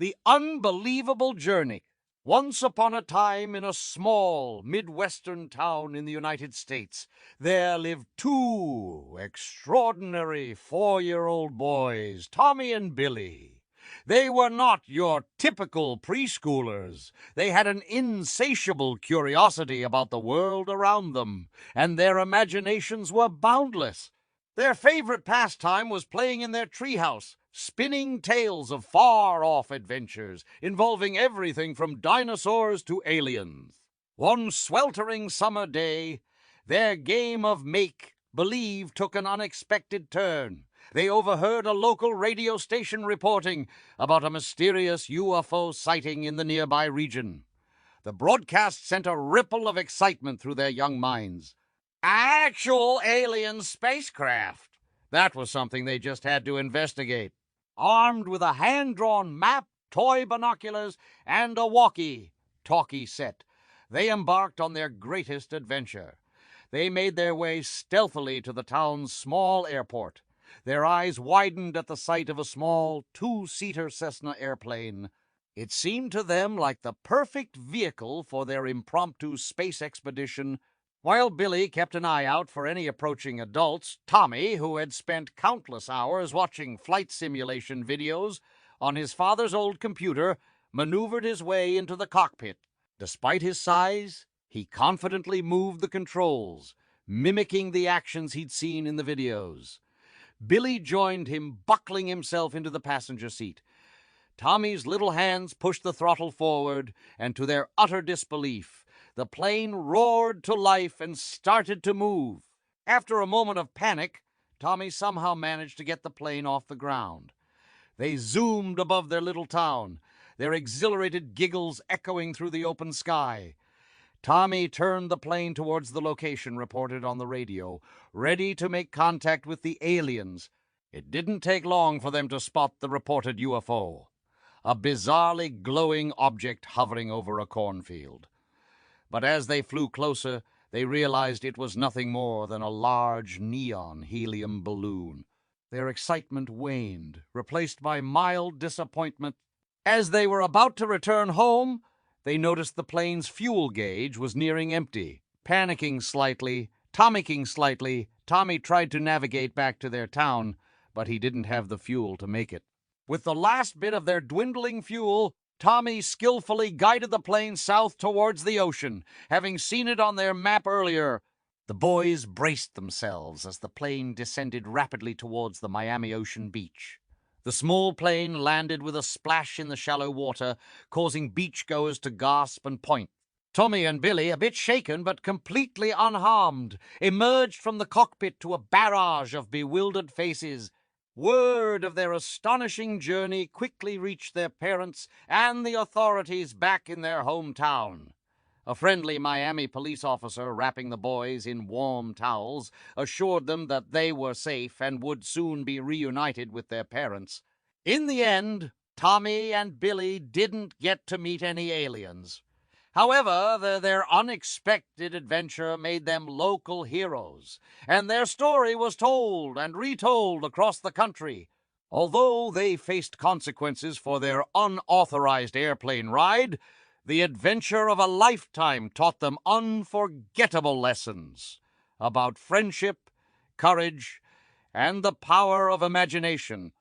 The Unbelievable Journey. Once upon a time, in a small Midwestern town in the United States, there lived two extraordinary 4-year-old boys, Tommy and Billy. They were not your typical preschoolers. They had an insatiable curiosity about the world around them, and their imaginations were boundless. Their favorite pastime was playing in their treehouse, spinning tales of far-off adventures involving everything from dinosaurs to aliens. One sweltering summer day, their game of make-believe took an unexpected turn. They overheard a local radio station reporting about a mysterious UFO sighting in the nearby region. The broadcast sent a ripple of excitement through their young minds. Actual alien spacecraft. That was something they just had to investigate. Armed with a hand-drawn map, toy binoculars, and a walkie-talkie set, they embarked on their greatest adventure. They made their way stealthily to the town's small airport. Their eyes widened at the sight of a small two-seater Cessna airplane. It seemed to them like the perfect vehicle for their impromptu space expedition. While Billy kept an eye out for any approaching adults, Tommy, who had spent countless hours watching flight simulation videos on his father's old computer, maneuvered his way into the cockpit. Despite his size, he confidently moved the controls, mimicking the actions he'd seen in the videos. Billy joined him, buckling himself into the passenger seat. Tommy's little hands pushed the throttle forward, and to their utter disbelief, the plane roared to life and started to move. After a moment of panic, Tommy somehow managed to get the plane off the ground. They zoomed above their little town, their exhilarated giggles echoing through the open sky. Tommy turned the plane towards the location reported on the radio, ready to make contact with the aliens. It didn't take long for them to spot the reported UFO, a bizarrely glowing object hovering over a cornfield. But as they flew closer, they realized it was nothing more than a large neon helium balloon. Their excitement waned, replaced by mild disappointment. As they were about to return home, they noticed the plane's fuel gauge was nearing empty. Panicking slightly, Tommy tried to navigate back to their town, but he didn't have the fuel to make it. With the last bit of their dwindling fuel, Tommy skillfully guided the plane south towards the ocean, having seen it on their map earlier. The boys braced themselves as the plane descended rapidly towards the Miami Ocean beach. The small plane landed with a splash in the shallow water, causing beachgoers to gasp and point. Tommy and Billy, a bit shaken but completely unharmed, emerged from the cockpit to a barrage of bewildered faces. Word of their astonishing journey quickly reached their parents and the authorities back in their hometown. A friendly Miami police officer, wrapping the boys in warm towels, assured them that they were safe and would soon be reunited with their parents. In the end, Tommy and Billy didn't get to meet any aliens. However, their unexpected adventure made them local heroes, and their story was told and retold across the country. Although they faced consequences for their unauthorized airplane ride, the adventure of a lifetime taught them unforgettable lessons about friendship, courage, and the power of imagination.